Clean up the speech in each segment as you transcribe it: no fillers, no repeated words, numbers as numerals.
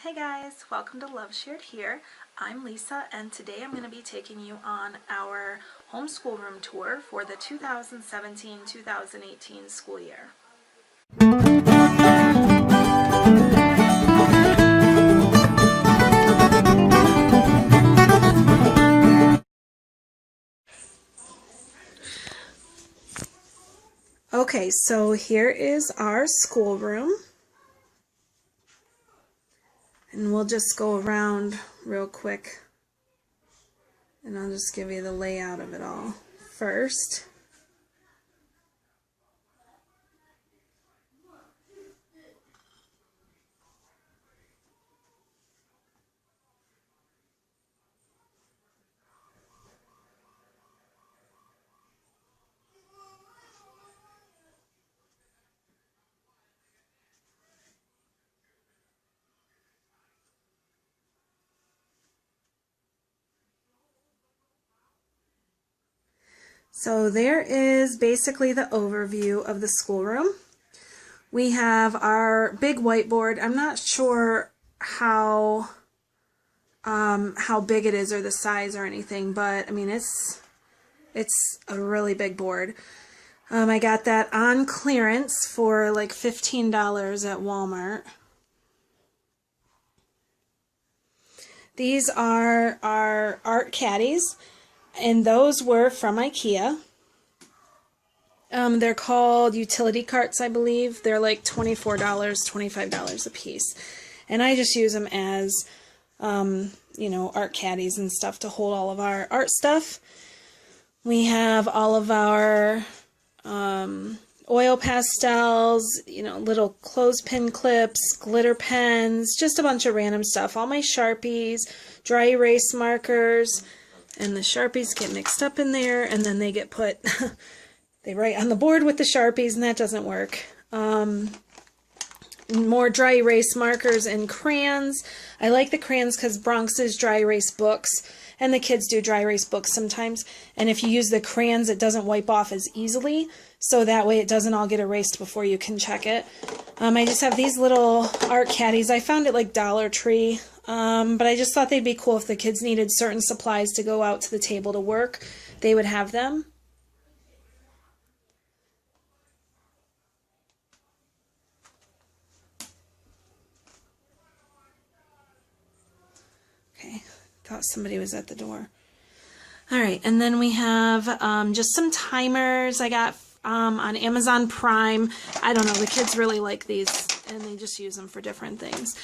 Hey guys, welcome to Love Shared here. I'm Lisa and today I'm going to be taking you on our homeschool room tour for the 2017-2018 school year. Okay, so here is our schoolroom. And we'll just go around real quick and I'll just give you the layout of it all first. So there is basically the overview of the schoolroom. We have our big whiteboard. I'm not sure how big it is or the size or anything, but I mean it's a really big board. I got that on clearance for like $15 at Walmart. These are our art caddies, and those were from IKEA. They're called utility carts, I believe. They're like $24, $25 a piece. And I just use them as, you know, art caddies and stuff to hold all of our art stuff. We have all of our oil pastels, you know, little clothespin clips, glitter pens, just a bunch of random stuff. All my Sharpies, dry erase markers, and the Sharpies get mixed up in there, and then they get put, they write on the board with the Sharpies, and that doesn't work. More dry erase markers and crayons. I like the crayons because Bronx's dry erase books, and the kids do dry erase books sometimes, and if you use the crayons it doesn't wipe off as easily, so that way it doesn't all get erased before you can check it. I just have these little art caddies. I found it like Dollar Tree, but I just thought they'd be cool if the kids needed certain supplies to go out to the table to work. They would have them. Okay, thought somebody was at the door. Alright, and then we have just some timers I got on Amazon Prime. I don't know, the kids really like these, and they just use them for different things.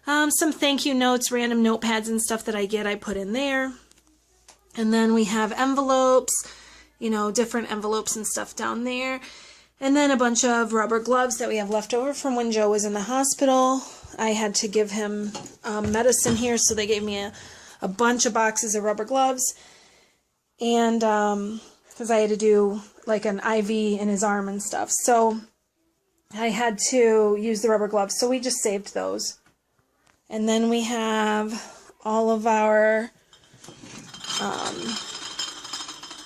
Some thank you notes, random notepads and stuff that I get, I put in there. And then we have envelopes, you know, different envelopes and stuff down there. And then a bunch of rubber gloves that we have left over from when Joe was in the hospital. I had to give him medicine here, so they gave me a bunch of boxes of rubber gloves. And because I had to do like an IV in his arm and stuff. So I had to use the rubber gloves, so we just saved those. And then we have all of our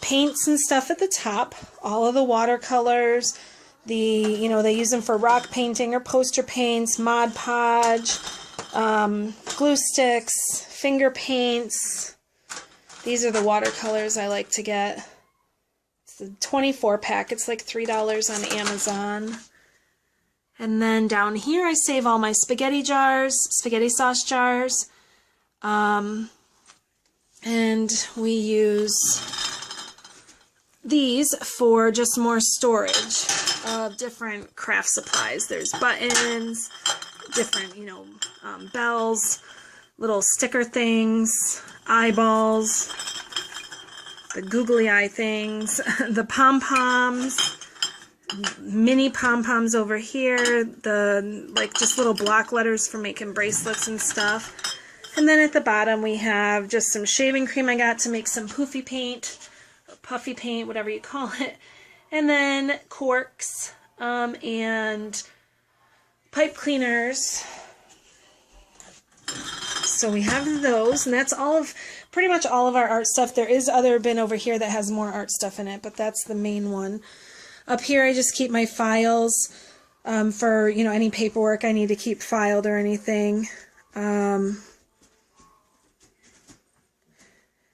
paints and stuff at the top, all of the watercolors, you know, they use them for rock painting or poster paints, Mod Podge, glue sticks, finger paints. These are the watercolors I like to get. It's the 24 pack. It's like $3 on Amazon. And then down here I save all my spaghetti jars, spaghetti sauce jars. And we use these for just more storage of different craft supplies. There's buttons, different, you know, bells, little sticker things, eyeballs, the googly eye things, the pom-poms, mini pom-poms over here, the like just little block letters for making bracelets and stuff. And then at the bottom we have just some shaving cream I got to make some poofy paint, or puffy paint, whatever you call it. And then corks and pipe cleaners. So we have those, and that's all of, pretty much all of our art stuff. There is other bin over here that has more art stuff in it, but that's the main one. Up here I just keep my files for, you know, any paperwork I need to keep filed or anything. Then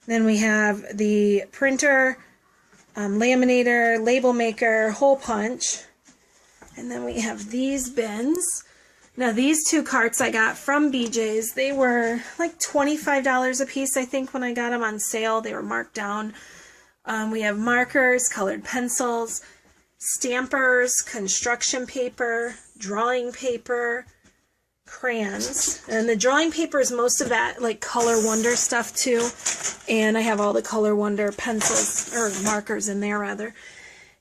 we have the printer, laminator, label maker, hole punch. And then we have these bins. Now these two carts I got from BJ's. They were like $25 a piece, I think, when I got them on sale. They were marked down. We have markers, colored pencils, stampers, construction paper, drawing paper, crayons. And the drawing paper is most of that like Color Wonder stuff too. And I have all the Color Wonder pencils, or markers in there rather.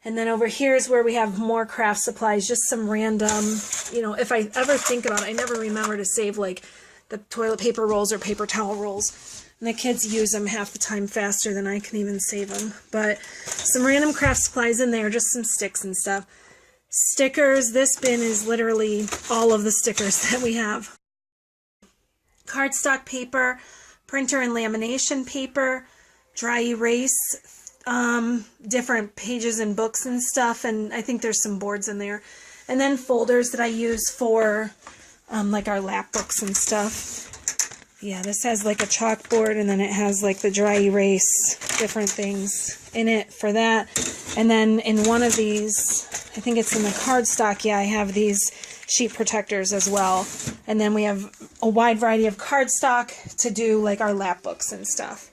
And then over here is where we have more craft supplies, just some random, you know, if I ever think about it, I never remember to save like the toilet paper rolls or paper towel rolls. And the kids use them half the time faster than I can even save them. But some random craft supplies in there, just some sticks and stuff. Stickers, this bin is literally all of the stickers that we have. Cardstock paper, printer and lamination paper, dry erase, different pages and books and stuff, and I think there's some boards in there. And then folders that I use for like our lap books and stuff. Yeah, this has like a chalkboard, and then it has like the dry erase, different things in it for that. And then in one of these, I think it's in the cardstock, yeah, I have these sheet protectors as well. And then we have a wide variety of cardstock to do like our lap books and stuff.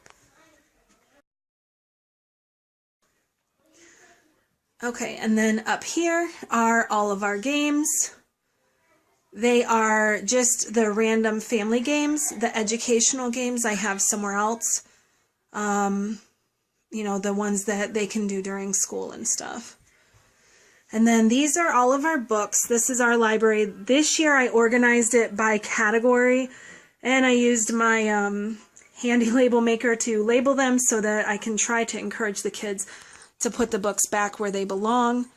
Okay, and then up here are all of our games. They are just the random family games. The educational games I have somewhere else. You know, the ones that they can do during school and stuff. And then these are all of our books. This is our library. This year I organized it by category, and I used my handy label maker to label them so that I can try to encourage the kids to put the books back where they belong.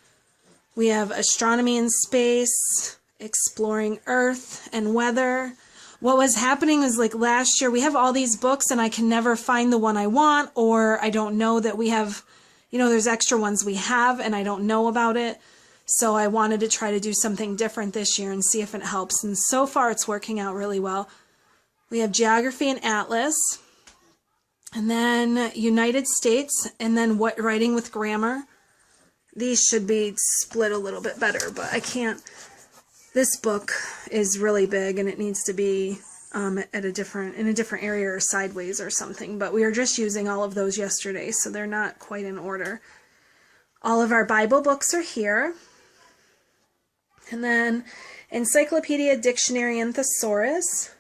We have astronomy and space, exploring Earth and weather. What was happening is like last year we have all these books and I can never find the one I want, or I don't know that we have, you know, there's extra ones we have and I don't know about it. So I wanted to try to do something different this year and see if it helps. And so far it's working out really well. We have geography and atlas. And then United States, and then what writing with grammar. These should be split a little bit better, but I can't. This book is really big and it needs to be in a different area or sideways or something. But we were just using all of those yesterday, so they're not quite in order. All of our Bible books are here. And then Encyclopedia, Dictionary, and Thesaurus.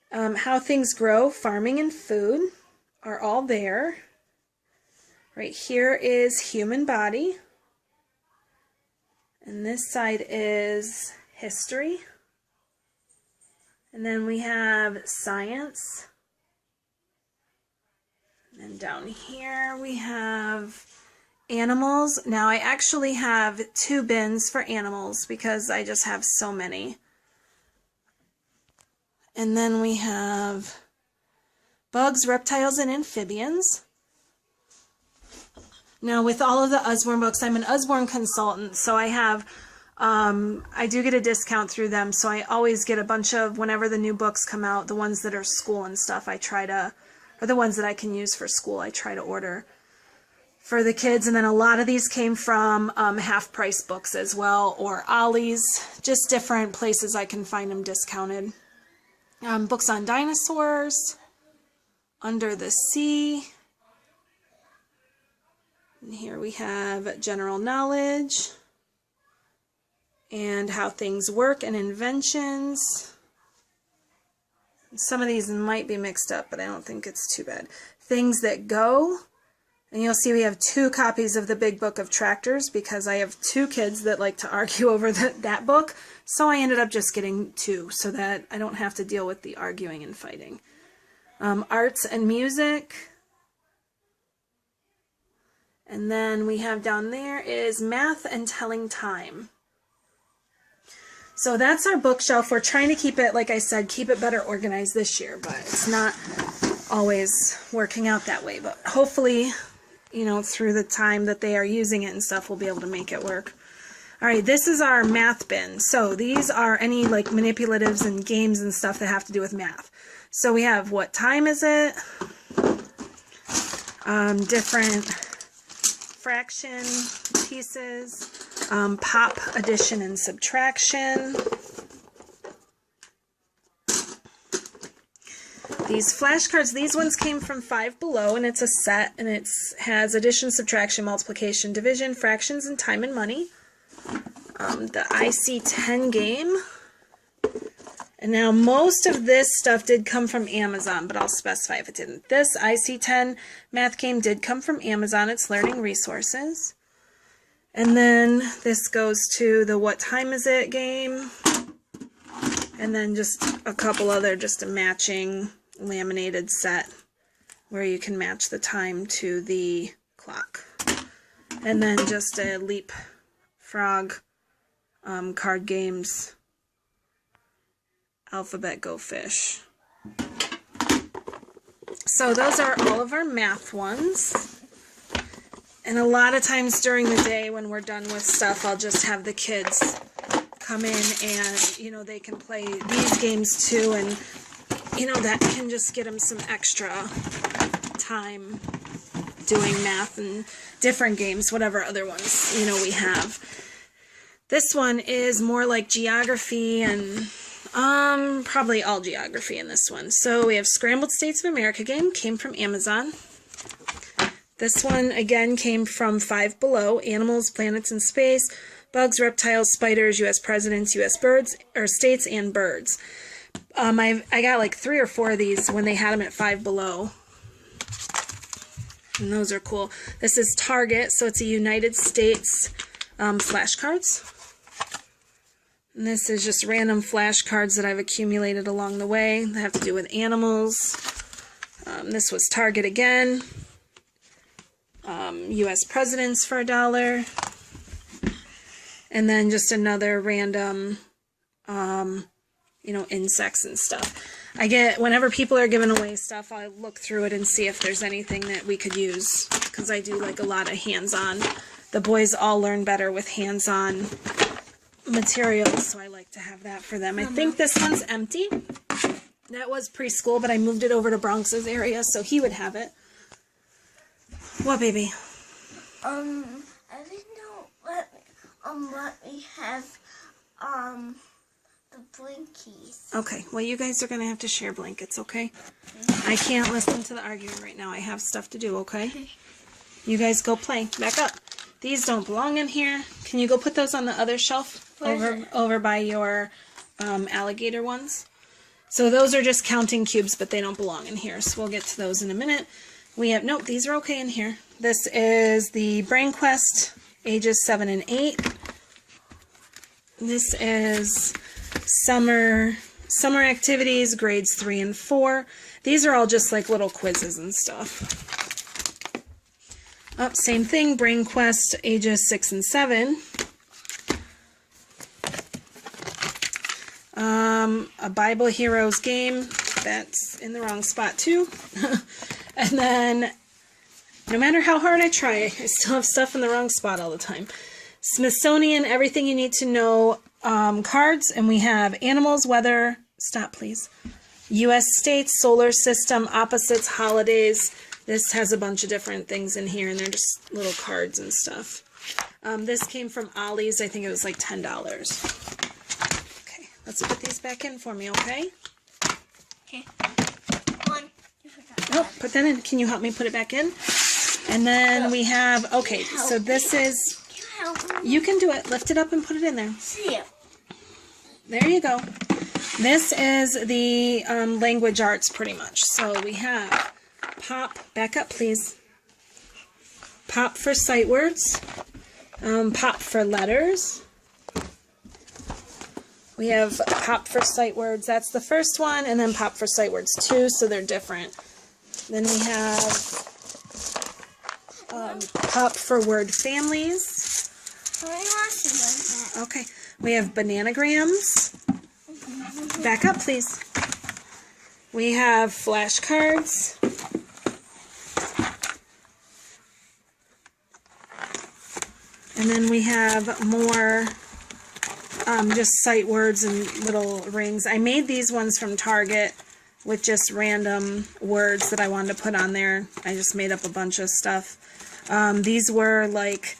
How Things Grow, Farming and Food are all there. Right here is Human Body. And this side is History. And then we have Science. And then down here we have Animals. Now I actually have 2 bins for animals because I just have so many. And then we have bugs, reptiles, and amphibians. Now with all of the Usborne books, I'm an Usborne consultant, so I have, I do get a discount through them, so I always get a bunch of, whenever the new books come out, the ones that are school and stuff, I try to, or the ones that I can use for school, I try to order for the kids. And then a lot of these came from half-price books as well, or Ollie's, just different places I can find them discounted. Books on dinosaurs, Under the Sea, and here we have general knowledge, and how things work and inventions. Some of these might be mixed up, but I don't think it's too bad. Things that go, and you'll see we have 2 copies of the Big Book of Tractors because I have 2 kids that like to argue over that book. So I ended up just getting 2 so that I don't have to deal with the arguing and fighting. Arts and music. And then we have down there is math and telling time. So that's our bookshelf. We're trying to keep it, like I said, keep it better organized this year, but it's not always working out that way. But hopefully, you know, through the time that they are using it and stuff, we'll be able to make it work. All right, this is our math bin. So these are any like manipulatives and games and stuff that have to do with math. So we have what time is it? Different fraction pieces, pop, addition and subtraction. These flashcards, these ones came from Five Below, and it's a set, and it has addition, subtraction, multiplication, division, fractions, and time and money. The IC10 game. And now most of this stuff did come from Amazon, but I'll specify if it didn't. This IC10 math game did come from Amazon. It's learning resources. And then this goes to the What Time Is It game. And then just a couple other, just a matching laminated set where you can match the time to the clock. And then just a leapfrog card games, alphabet go fish. So those are all of our math ones. And a lot of times during the day when we're done with stuff, I'll just have the kids come in and, you know, they can play these games too, and, you know, that can just get them some extra time doing math and different games, whatever other ones, you know, we have. This one is more like geography and probably all geography in this one. So we have Scrambled States of America game, came from Amazon. This one, again, came from Five Below, Animals, Planets in Space, Bugs, Reptiles, Spiders, U.S. Presidents, U.S. Birds, or States, and Birds. I got like 3 or 4 of these when they had them at Five Below. And those are cool. This is Target, so it's a United States flashcards. And this is just random flashcards that I've accumulated along the way that have to do with animals. This was Target again. U.S. Presidents for $1. And then just another random, you know, insects and stuff. I get, whenever people are giving away stuff, I look through it and see if there's anything that we could use, because I do like a lot of hands-on. The boys all learn better with hands-on materials, so I like to have that for them. I think this one's empty. That was preschool, but I moved it over to Bronx's area, so he would have it. What, baby? I didn't know what we have, the blankies. Okay, well, you guys are going to have to share blankets, okay? I can't listen to the arguing right now. I have stuff to do, okay? You guys go play. Back up. These don't belong in here. Can you go put those on the other shelf over by your alligator ones? So those are just counting cubes, but they don't belong in here, so we'll get to those in a minute. We have, nope, these are okay in here. This is the Brain Quest, ages 7 and 8. This is summer activities, grades 3 and 4. These are all just like little quizzes and stuff. Oh, same thing, Brain Quest, ages 6 and 7. A Bible Heroes game, that's in the wrong spot too. And then, no matter how hard I try, I still have stuff in the wrong spot all the time. Smithsonian, everything you need to know cards, and we have animals, weather, stop please, U.S. states, solar system, opposites, holidays. This has a bunch of different things in here, and they're just little cards and stuff. This came from Ollie's. I think it was like $10. Okay, let's put these back in for me, okay? Okay. Oh, put that in. Can you help me put it back in? And then we have, okay, so this is, you can do it. Lift it up and put it in there. There you go. This is the language arts pretty much. So we have Pop, back up please. Pop for sight words. Pop for letters. We have Pop for sight words. That's the first one, and then Pop for sight words 2, so they're different. Then we have Pop for word families. Okay. We have bananagrams. Back up, please. We have flashcards. And then we have more just sight words and little rings. I made these ones from Target with just random words that I wanted to put on there. I just made up a bunch of stuff. These were like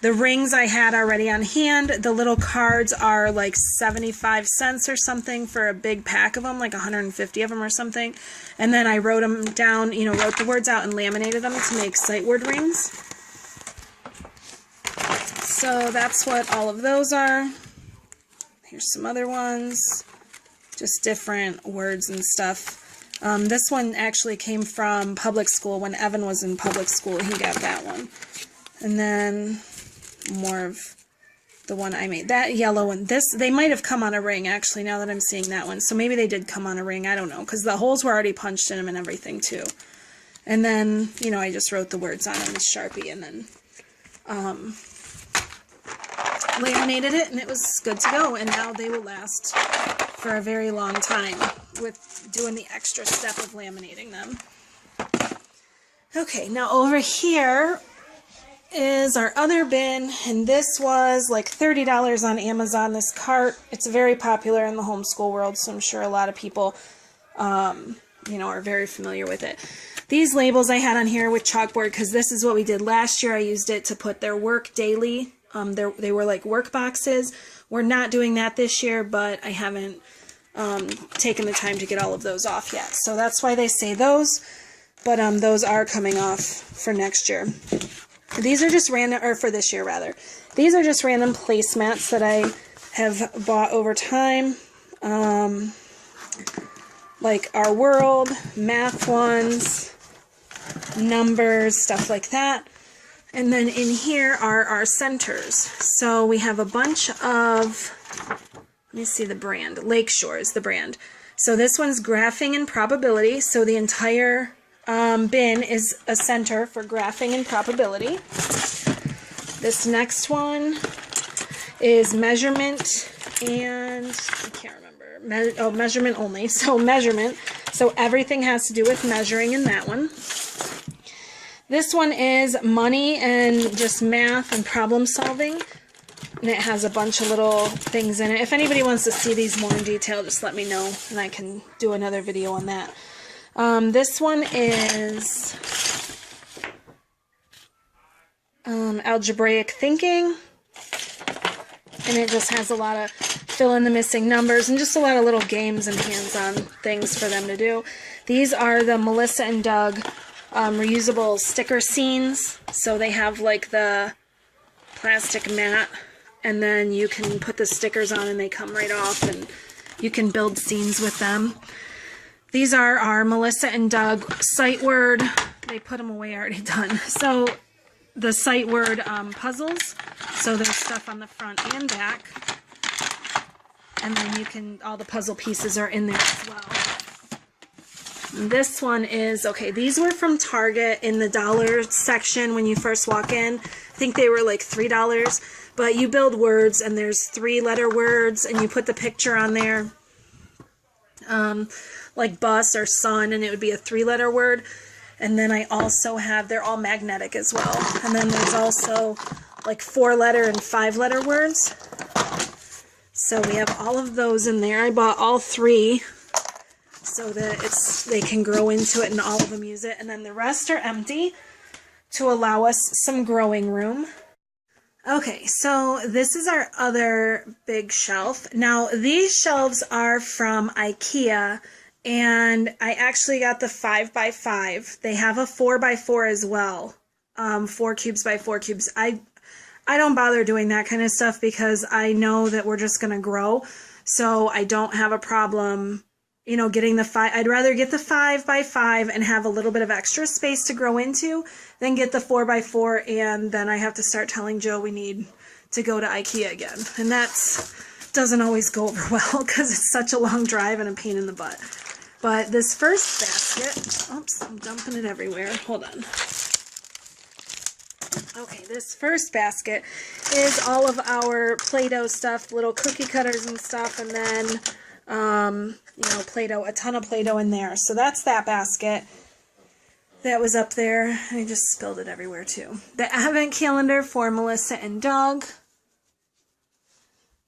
the rings I had already on hand. The little cards are like 75 cents or something for a big pack of them, like 150 of them or something. And then I wrote them down, you know, wrote the words out and laminated them to make sight word rings. So that's what all of those are. Here's some other ones, just different words and stuff. This one actually came from public school. When Evan was in public school, he got that one. And then more of the one I made. That yellow one, this, they might have come on a ring, actually, now that I'm seeing that one. So maybe they did come on a ring, I don't know, because the holes were already punched in them and everything, too. And then, you know, I just wrote the words on them with Sharpie and then laminated it, and it was good to go. And now they will last for a very long time with doing the extra step of laminating them. Okay, now over here is our other bin, and this was like $30 on Amazon, this cart. It's very popular in the homeschool world, so I'm sure a lot of people, you know, are very familiar with it. These labels I had on here with chalkboard, because this is what we did last year. I used it to put their work daily. They were like work boxes. We're not doing that this year, but I haven't taken the time to get all of those off yet. So that's why they say those, but those are coming off for next year. These are just random, or for this year rather. These are just random placemats that I have bought over time. Like Our World, math ones, numbers, stuff like that. And then in here are our centers. So we have a bunch of, let me see the brand, Lakeshore is the brand. So this one's graphing and probability. So the entire bin is a center for graphing and probability. This next one is measurement and, I can't remember, measurement only. So measurement. So everything has to do with measuring in that one. This one is money and just math and problem solving. And it has a bunch of little things in it. If anybody wants to see these more in detail, just let me know and I can do another video on that. This one is algebraic thinking, and it just has a lot of fill in the missing numbers and just a lot of little games and hands-on things for them to do. These are the Melissa and Doug reusable sticker scenes. So they have like the plastic mat, and then you can put the stickers on and they come right off, and you can build scenes with them. These are our Melissa and Doug sight word. They put them away already done. So the sight word puzzles. So there's stuff on the front and back. And then you can, all the puzzle pieces are in there as well. And this one is, okay, these were from Target in the dollar section when you first walk in. I think they were like $3. But you build words, and there's 3-letter words, and you put the picture on there. Like bus or sun, and it would be a 3-letter word. And then I also have, they're all magnetic as well. And then there's also like 4-letter and 5-letter words. So we have all of those in there. I bought all 3 so that they can grow into it and all of them use it. And then the rest are empty to allow us some growing room. Okay, so this is our other big shelf. Now these shelves are from IKEA, and I actually got the 5x5. They have a 4x4 as well. 4 cubes by 4 cubes. I don't bother doing that kind of stuff because I know that we're just going to grow. So I don't have a problem, you know, getting the 5. I'd rather get the 5x5 and have a little bit of extra space to grow into than get the 4x4 and then I have to start telling Joe we need to go to IKEA again. And that doesn't always go over well because it's such a long drive and a pain in the butt. But this first basket, oops, I'm dumping it everywhere. Hold on. Okay, this first basket is all of our Play-Doh stuff, little cookie cutters and stuff, and then, you know, Play-Doh, a ton of Play-Doh in there. So that's that basket. that was up there. I just spilled it everywhere too. The advent calendar for Melissa and Doug.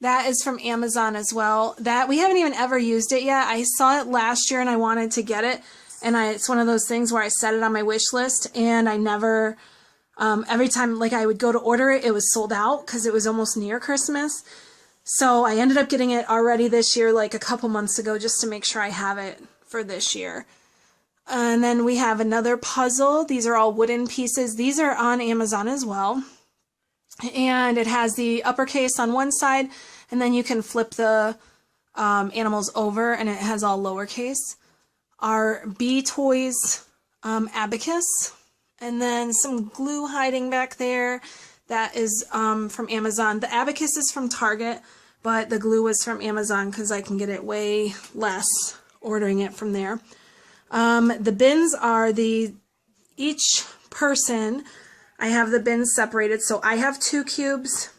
That is from Amazon as well. That we haven't even ever used it yet. I saw it last year and I wanted to get it. And it's one of those things where I set it on my wish list and I never, every time like I would go to order it, it was sold out because it was almost near Christmas. So I ended up getting it already this year, like a couple months ago, just to make sure I have it for this year. And then we have another puzzle. These are all wooden pieces. These are on Amazon as well. And it has the uppercase on one side, and then you can flip the animals over, and it has all lowercase. Our Bee Toys abacus, and then some glue hiding back there. That is from Amazon. The abacus is from Target, but the glue was from Amazon because I can get it way less ordering it from there. The bins are each person. I have the bins separated, so I have 2 cubes.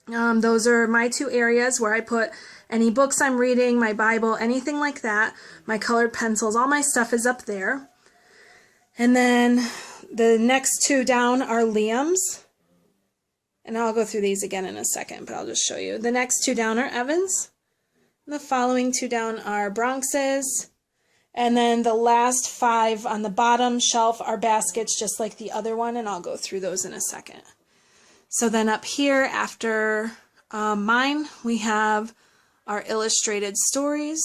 Those are my 2 areas where I put any books I'm reading, my Bible, anything like that. My colored pencils, all my stuff is up there. And then the next 2 down are Liam's. And I'll go through these again in a second, but I'll just show you. The next 2 down are Evan's. And the following 2 down are Bronx's. And then the last 5 on the bottom shelf are baskets, just like the other one, and I'll go through those in a second. So then up here, after mine, we have our illustrated stories,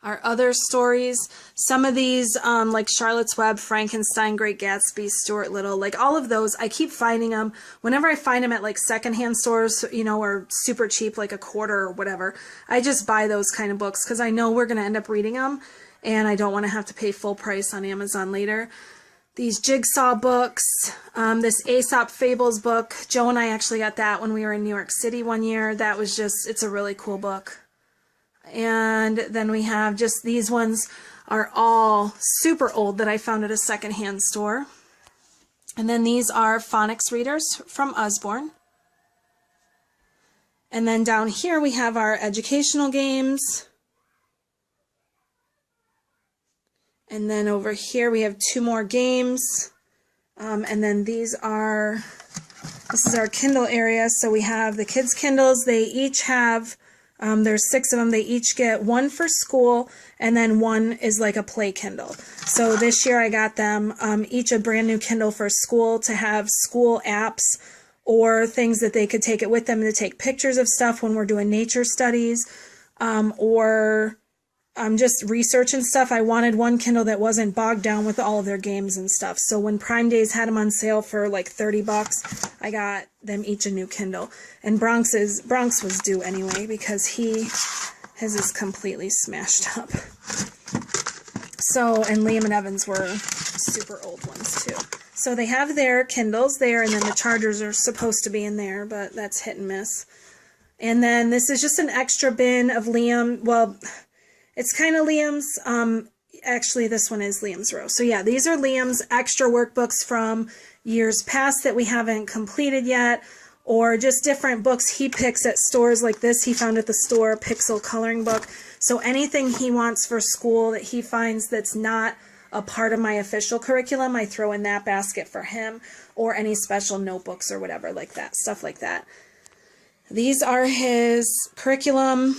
our other stories. Some of these, like Charlotte's Web, Frankenstein, Great Gatsby, Stuart Little, like all of those, I keep finding them. Whenever I find them at like secondhand stores, you know, or super cheap, like a quarter or whatever, I just buy those kind of books because I know we're going to end up reading them and I don't want to have to pay full price on Amazon later. These jigsaw books, this Aesop Fables book, Joe and I actually got that when we were in New York City one year. That was just, it's a really cool book. And then we have just these ones are all super old that I found at a secondhand store. And then these are phonics readers from Usborne. And then down here we have our educational games. And then over here we have 2 more games. And then this is our Kindle area. So we have the kids' Kindles. They each have, there's 6 of them. They each get 1 for school, and then 1 is like a play Kindle. So this year I got them each a brand new Kindle for school to have school apps or things that they could take it with them to take pictures of stuff when we're doing nature studies or just research and stuff. I wanted one Kindle that wasn't bogged down with all of their games and stuff. So when Prime Days had them on sale for like $30, I got them each a new Kindle. And Bronx was due anyway because his is completely smashed up. So, and Liam and Evans were super old ones too. So they have their Kindles there, and then the chargers are supposed to be in there, but that's hit and miss. And then this is just an extra bin of Liam. Well, it's kind of Liam's, actually this one is Liam's row. So yeah, these are Liam's extra workbooks from years past that we haven't completed yet, or just different books he picks at stores like this. He found at the store, Pixel coloring book. So anything he wants for school that he finds that's not a part of my official curriculum, I throw in that basket for him, or any special notebooks or whatever like that, stuff like that. These are his curriculum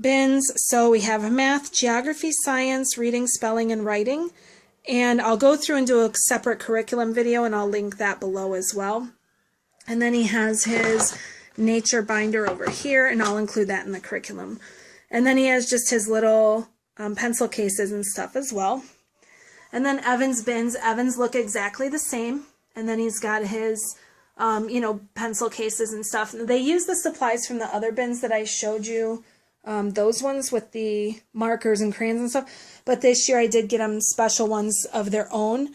bins. So we have math, geography, science, reading, spelling, and writing. And I'll go through and do a separate curriculum video, and I'll link that below as well. And then he has his nature binder over here, and I'll include that in the curriculum. And then he has just his little pencil cases and stuff as well. And then Evan's bins. Evan's look exactly the same. And then he's got his pencil cases and stuff. They use the supplies from the other bins that I showed you. Those ones with the markers and crayons and stuff, but this year I did get them special ones of their own,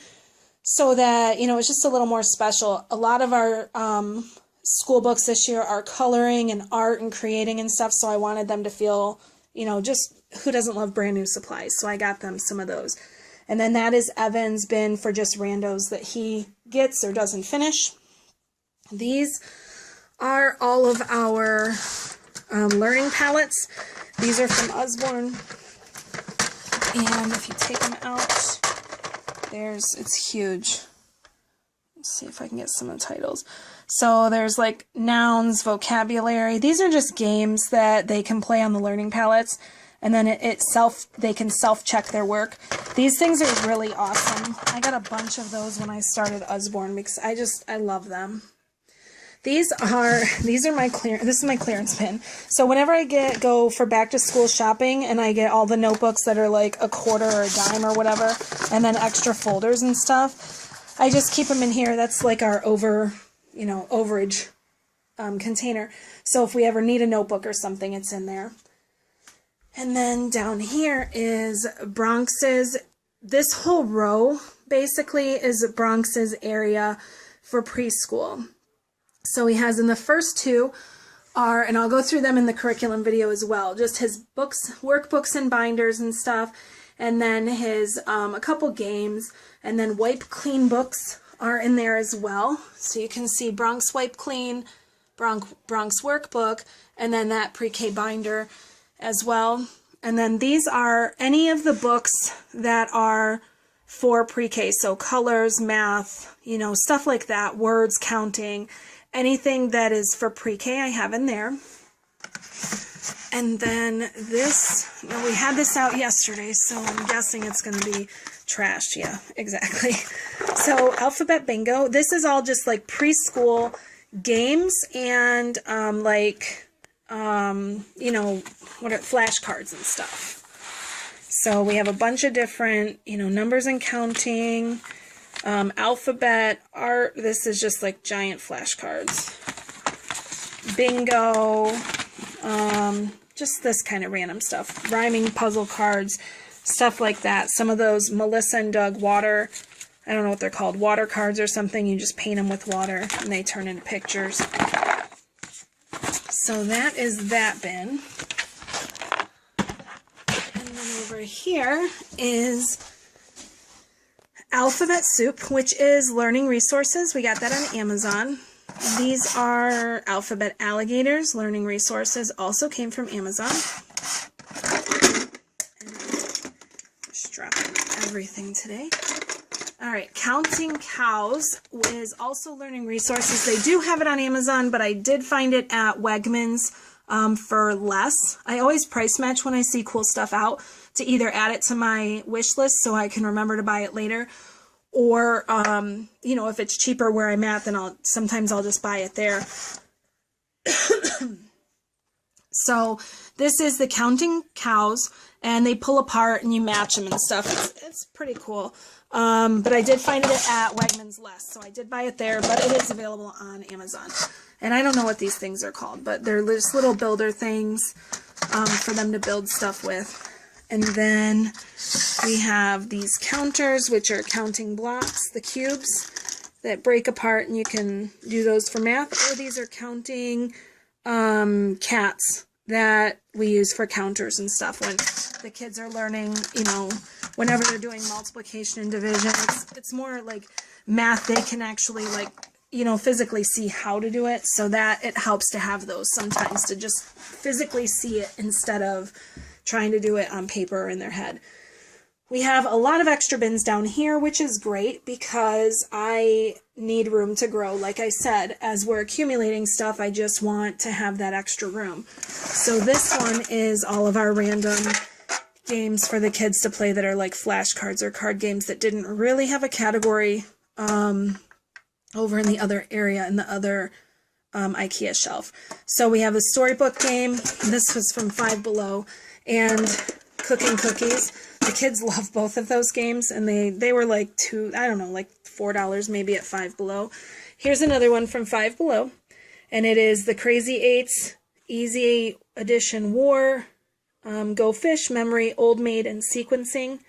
so that, it's just a little more special. A lot of our school books this year are coloring and art and creating and stuff, so I wanted them to feel, just who doesn't love brand new supplies, so I got them some of those. And then that is Evan's bin for just randos that he gets or doesn't finish. These are all of our learning palettes. These are from Usborne. And if you take them out, it's huge. Let's see if I can get some of the titles. So there's like nouns, vocabulary. These are just games that they can play on the learning palettes, and then they can self-check their work. These things are really awesome. I got a bunch of those when I started Usborne because I love them. These are my this is my clearance bin. So whenever I go for back to school shopping and I get all the notebooks that are like a quarter or a dime or whatever, and then extra folders and stuff, I just keep them in here. That's like our overage container. So if we ever need a notebook or something, it's in there. And then down here is Bronx's. This whole row basically is Bronx's area for preschool. So he has in the first two are, and I'll go through them in the curriculum video as well, just his books, workbooks and binders and stuff, and then his a couple games, and then wipe clean books are in there as well. So you can see Bronx Wipe Clean, Bronx Workbook, and then that pre-K binder as well. And then these are any of the books that are for pre-K, so colors, math, stuff like that, words, counting. Anything that is for pre-K I have in there. And then this, we had this out yesterday, so I'm guessing it's going to be trashed. Yeah, exactly. So Alphabet Bingo, this is all just like preschool games and flashcards and stuff. So we have a bunch of different, numbers and counting, alphabet, art. This is just like giant flashcards. Bingo, just this kind of random stuff. Rhyming puzzle cards, stuff like that. Some of those Melissa and Doug water, I don't know what they're called, water cards or something. You just paint them with water and they turn into pictures. So that is that bin. And then over here is Alphabet Soup, which is learning resources. We got that on Amazon. These are Alphabet Alligators, learning resources, also came from Amazon. And just dropping everything today. All right, Counting Cows is also learning resources. They do have it on Amazon, but I did find it at Wegmans for less. I always price match when I see cool stuff out to either add it to my wish list so I can remember to buy it later, or if it's cheaper where I'm at, then sometimes I'll just buy it there. So this is the Counting Cows, and they pull apart and you match them and stuff. It's pretty cool. But I did find it at Wegmans less, so I did buy it there, but it is available on Amazon. And I don't know what these things are called, but they're just little builder things for them to build stuff with. And then we have these counters, which are counting blocks, the cubes that break apart, and you can do those for math. Or these are counting cats that we use for counters and stuff when the kids are learning, whenever they're doing multiplication and division. It's more like math they can actually physically see how to do it, so that it helps to have those sometimes to just physically see it instead of trying to do it on paper or in their head. We have a lot of extra bins down here, which is great because I need room to grow. Like I said, as we're accumulating stuff, I just want to have that extra room. So this one is all of our random games for the kids to play that are like flashcards or card games that didn't really have a category over in the other area, in the other IKEA shelf. So we have a storybook game. This was from Five Below, and Cooking Cookies. The kids love both of those games, and they were like $4 maybe at Five Below. Here's another one from Five Below, and it is the Crazy Eights Easy Edition War, Go Fish, Memory, Old Maid, and Sequencing.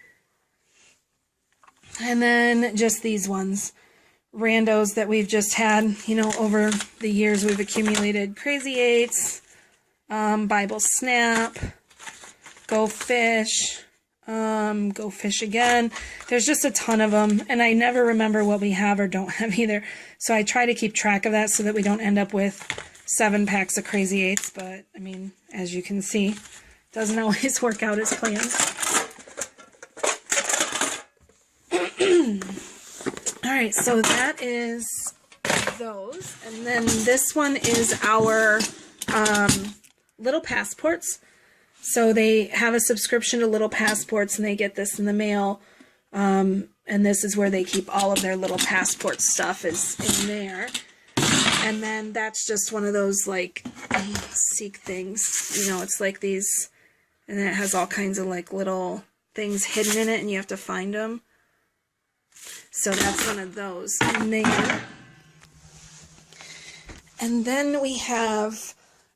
And then just these ones, randos that we've just had, over the years we've accumulated. Crazy Eights, Bible Snap, Go Fish, Go Fish Again. There's just a ton of them, and I never remember what we have or don't have either. So I try to keep track of that so that we don't end up with 7 packs of Crazy Eights, but, as you can see, doesn't always work out as planned. right, so that is those. And then this one is our Little Passports. So they have a subscription to Little Passports, and they get this in the mail. And this is where they keep all of their Little Passport stuff is in there. And then that's just one of those, like, Seek things. You know, it's like these, and then it has all kinds of, like, little things hidden in it, and you have to find them. So that's one of those in there. And then we have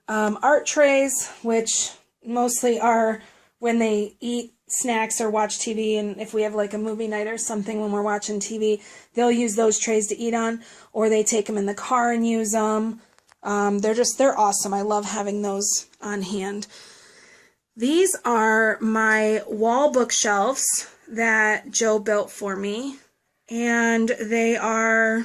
art trays, which mostly are when they eat snacks or watch TV, and if we have like a movie night or something when we're watching TV, they'll use those trays to eat on, or they take them in the car and use them. They're awesome. I love having those on hand. These are my wall bookshelves that Joe built for me, and they are,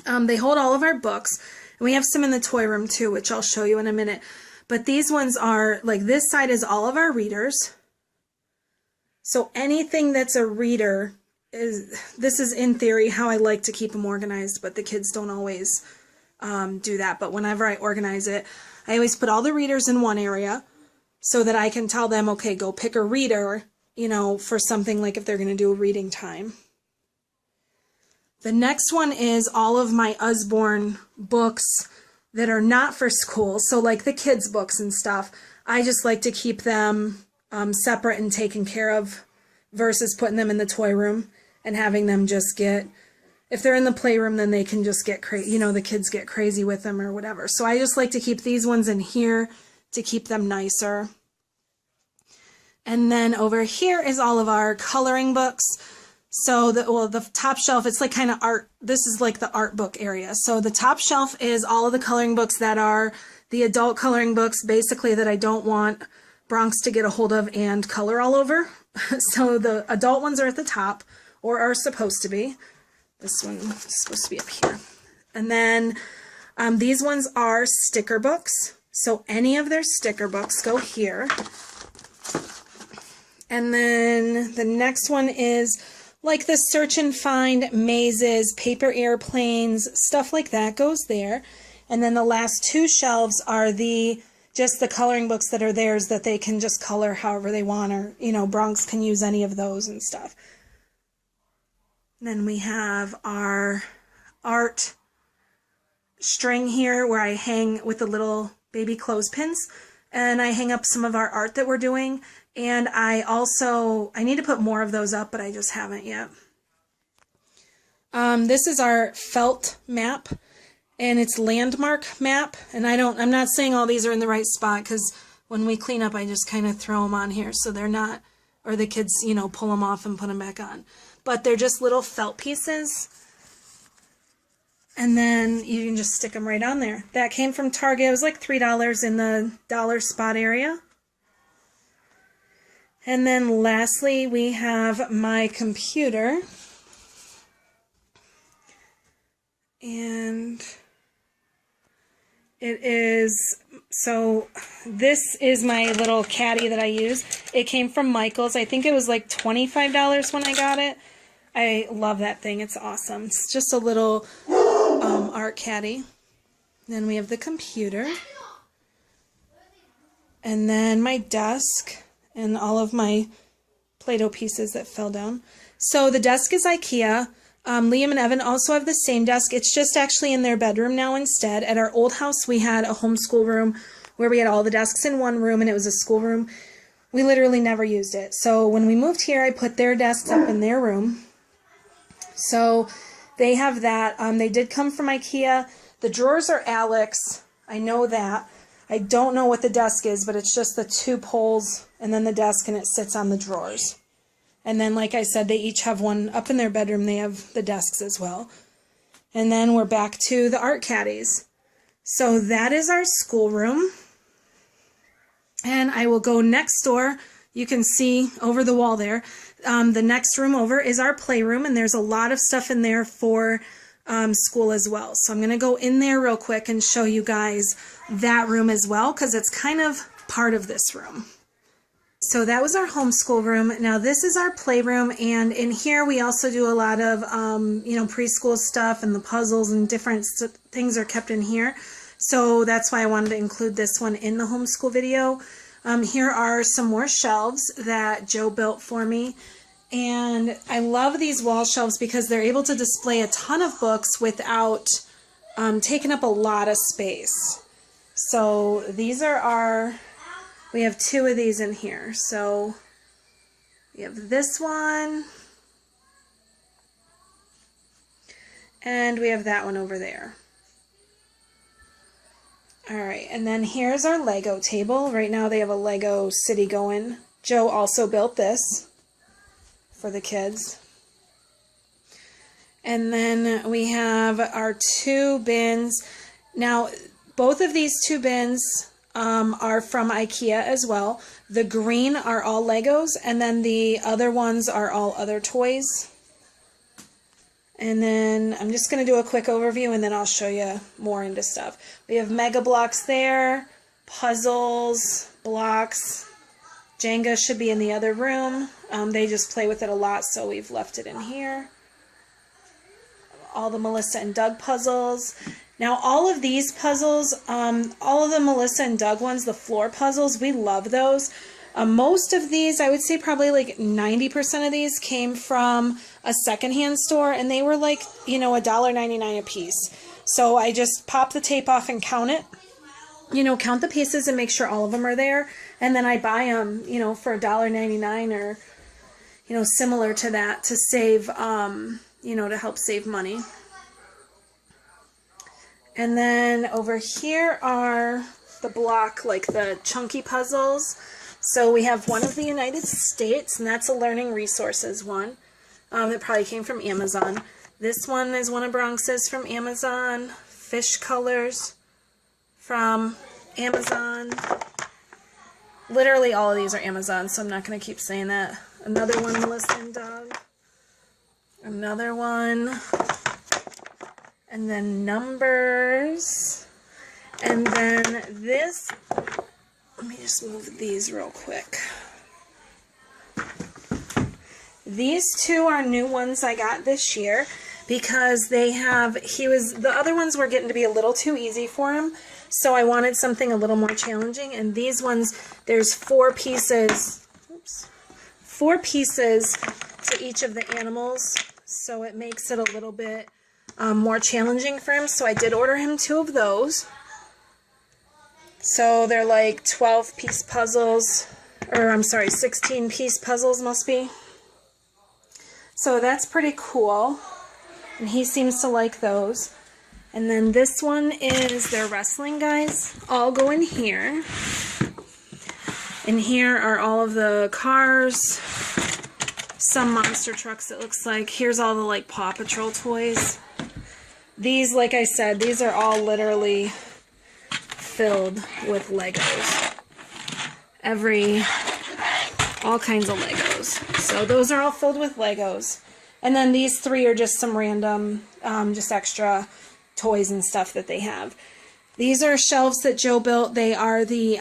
they hold all of our books, and we have some in the toy room too, which I'll show you in a minute. But these ones are, like, this side is all of our readers. So anything that's a reader this is in theory how I like to keep them organized, but the kids don't always do that. But whenever I organize it, I always put all the readers in one area so that I can tell them, okay, go pick a reader, you know, for something like if they're going to do a reading time. The next one is all of my Usborne books that are not for school. So like the kids' books and stuff, I just like to keep them separate and taken care of versus putting them in the toy room and having them just get, if they're in the playroom, then they can just get crazy, you know, the kids get crazy with them or whatever. So I just like to keep these ones in here to keep them nicer. And then over here is all of our coloring books. So the top shelf, it's like kind of art. This is like the art book area. So the top shelf is all of the coloring books that are the adult coloring books, basically, that I don't want Bronx to get a hold of and color all over. So the adult ones are at the top, or are supposed to be. This one is supposed to be up here. And then these ones are sticker books. So any of their sticker books go here. And then the next one is like the search and find, mazes, paper airplanes, stuff like that goes there. And then the last two shelves are just the coloring books that are theirs that they can just color however they want, or, you know, Bronx can use any of those and stuff. And then we have our art string here where I hang with the little baby clothespins, and I hang up some of our art that we're doing. And I need to put more of those up, but I just haven't yet. This is our felt map, and it's landmark map. And I'm not saying all these are in the right spot, because when we clean up, I just kind of throw them on here so they're not, or the kids, you know, pull them off and put them back on. But they're just little felt pieces. And then you can just stick them right on there. That came from Target. It was like $3 in the dollar spot area. And then lastly, we have my computer. And it is, so this is my little caddy that I use. It came from Michael's. I think it was like $25 when I got it. I love that thing. It's awesome. It's just a little art caddy. Then we have the computer. And then my desk. And all of my Play-Doh pieces that fell down. So the desk is IKEA. Liam and Evan also have the same desk. It's just actually in their bedroom now instead. At our old house, we had a homeschool room where we had all the desks in one room, and it was a school room. We literally never used it. So when we moved here, I put their desks up in their room. So they have that. They did come from IKEA. The drawers are Alex. I know that. I don't know what the desk is, but it's just the two poles and then the desk, and it sits on the drawers. And then, like I said, they each have one up in their bedroom. They have the desks as well. And then we're back to the art caddies. So that is our schoolroom. And I will go next door. You can see over the wall there. The next room over is our playroom, and there's a lot of stuff in there for school as well. So I'm going to go in there real quick and show you guys that room as well, because it's kind of part of this room. So that was our homeschool room. Now this is our playroom, and in here we also do a lot of, preschool stuff, and the puzzles and different things are kept in here. So that's why I wanted to include this one in the homeschool video. Here are some more shelves that Joe built for me. And I love these wall shelves because they're able to display a ton of books without taking up a lot of space. So these are we have 2 of these in here. So we have this one, and we have that one over there. All right, and then here's our Lego table. Right now they have a Lego city going. Joe also built this for the kids. And then we have our 2 bins. Now, both of these 2 bins are from IKEA as well. The green are all Legos, and then the other ones are all other toys. And then I'm just going to do a quick overview, and then I'll show you more into stuff. We have Mega Blocks there, puzzles, blocks. Jenga should be in the other room. They just play with it a lot, so we've left it in here. All the Melissa and Doug puzzles. Now all of these puzzles, all of the Melissa and Doug ones, the floor puzzles, we love those. Most of these, I would say probably like 90% of these came from a secondhand store, and they were like, $1.99 a piece. So I just pop the tape off and count it, count the pieces and make sure all of them are there. And then I buy them, for $1.99 or, similar to that to save, to help save money. And then over here are the block, like the chunky puzzles. So we have one of the United States, and that's a learning resources one that probably came from Amazon. This one is one of Bronx's from Amazon. Fish colors from Amazon. Literally all of these are Amazon, so I'm not going to keep saying that. Another one, Melissa and Doug. Another one. And then numbers. And then this, let me just move these real quick. These 2 are new ones I got this year because they have, the other ones were getting to be a little too easy for him. So I wanted something a little more challenging. And these ones, there's 4 pieces, 4 pieces to each of the animals. So it makes it a little bit more challenging for him. So I did order him 2 of those. So they're like 12-piece puzzles, or I'm sorry, 16-piece puzzles must be. So that's pretty cool, and he seems to like those. And then this one is their wrestling guys. All go in here. And here are all of the cars, some monster trucks it looks like. Here's all the like Paw Patrol toys. These, like I said, these are all literally filled with Legos. All kinds of Legos. So those are all filled with Legos. And then these 3 are just some random, just extra toys and stuff that they have. These are shelves that Joe built. They are the,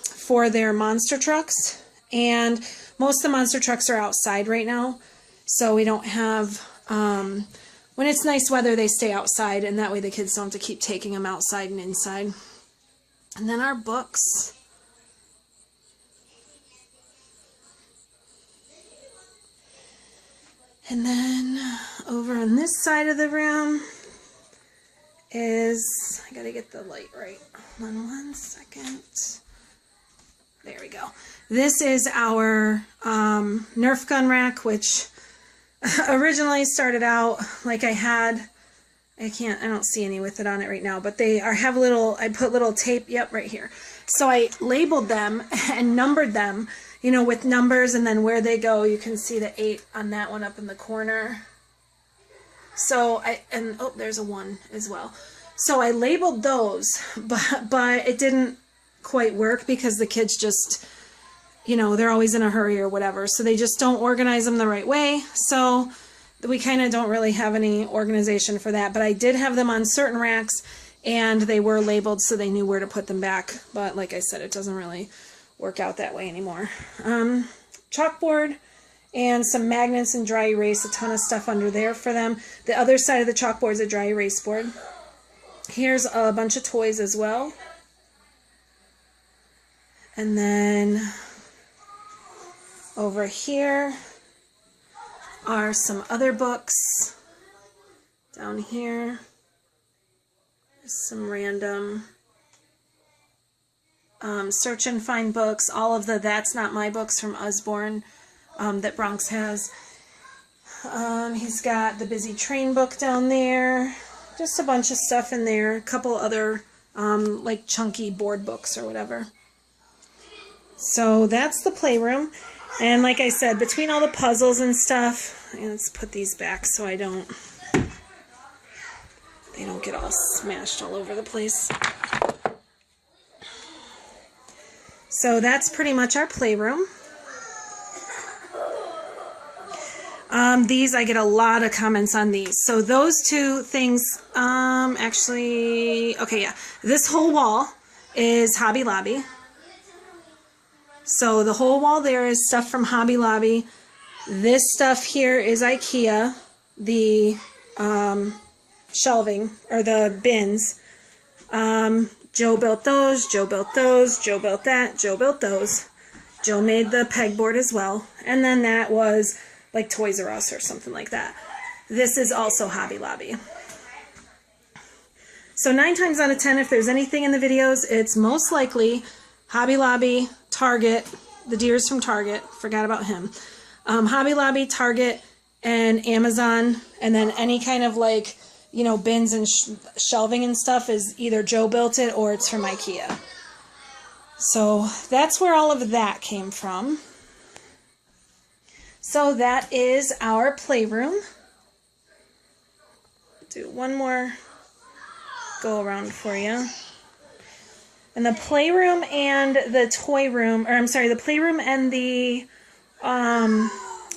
for their monster trucks. And most of the monster trucks are outside right now. So we don't have, when it's nice weather, they stay outside. And that way the kids don't have to keep taking them outside and inside. And then our books. And then over on this side of the room is, I gotta get the light right. Hold on one second. There we go. This is our Nerf gun rack, which originally started out like I don't see any with it on it right now, but they have I put little tape, yep, right here. So I labeled them and numbered them, with numbers, and then where they go, you can see the 8 on that one up in the corner. So there's a 1 as well. So I labeled those, but it didn't quite work because the kids just, they're always in a hurry or whatever. So they just don't organize them the right way. So we kind of don't really have any organization for that, but I did have them on certain racks, and they were labeled so they knew where to put them back. But like I said, it doesn't really work out that way anymore. Chalkboard and some magnets and dry erase, a ton of stuff under there for them. The other side of the chalkboard is a dry erase board. Here's a bunch of toys as well. And then over here are some other books. Down here, some random search and find books. All of the That's Not My books from Usborne that Bronx has. He's got the Busy Train book down there. Just a bunch of stuff in there. A couple other like chunky board books or whatever. So that's the playroom. And like I said, between all the puzzles and stuff, and let's put these back so they don't get all smashed all over the place. So that's pretty much our playroom. These, I get a lot of comments on these. So those two things, actually, okay, yeah. This whole wall is Hobby Lobby. So the whole wall there is stuff from Hobby Lobby. This stuff here is IKEA, the shelving, or the bins. Joe built those, Joe built those, Joe built that, Joe built those. Joe made the pegboard as well. And then that was like Toys R Us or something like that. This is also Hobby Lobby. So 9 times out of 10, if there's anything in the videos, it's most likely Hobby Lobby, Target, the deer's from Target, forgot about him. Hobby Lobby, Target, and Amazon, and then any kind of like, you know, bins and shelving and stuff is either Joe built it or it's from IKEA. So that's where all of that came from. So that is our playroom. Do one more go around for you. And the playroom and the toy room, or I'm sorry, the playroom and the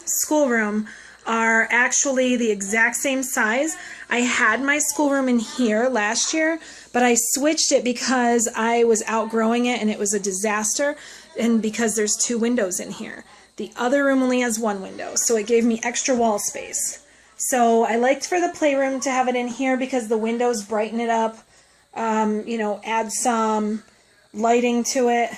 schoolroom are actually the exact same size. I had my schoolroom in here last year, but I switched it because I was outgrowing it and it was a disaster, and because there's 2 windows in here. The other room only has 1 window, so it gave me extra wall space. So I liked for the playroom to have it in here because the windows brighten it up, you know, add some lighting to it,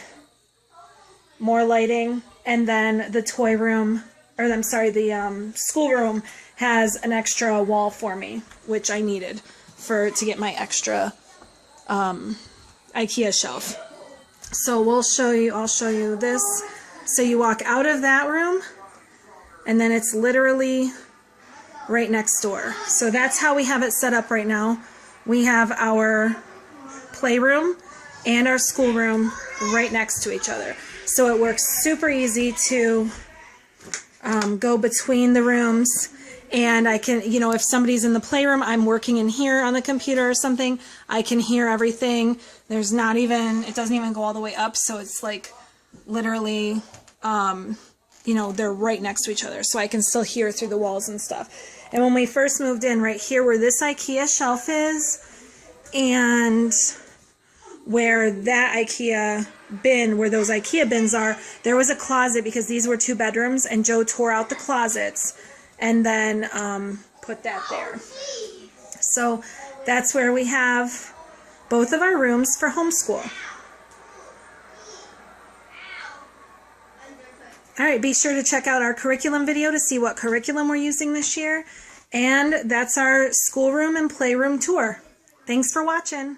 more lighting, and then the toy room, or I'm sorry, the schoolroom has an extra wall for me, which I needed to get my extra IKEA shelf. So I'll show you this. So you walk out of that room, and then it's literally right next door. So that's how we have it set up right now. We have our playroom and our schoolroom right next to each other. So it works super easy to go between the rooms, and I can, you know, if somebody's in the playroom, I'm working in here on the computer or something, I can hear everything. There's not even, it doesn't even go all the way up, so it's like literally, you know, they're right next to each other, so I can still hear through the walls and stuff. And when we first moved in, right here where this IKEA shelf is, and where that IKEA bin, where those IKEA bins are, there was a closet because these were 2 bedrooms, and Joe tore out the closets and then put that there. So that's where we have both of our rooms for homeschool. Alright, be sure to check out our curriculum video to see what curriculum we're using this year. And that's our schoolroom and playroom tour. Thanks for watching.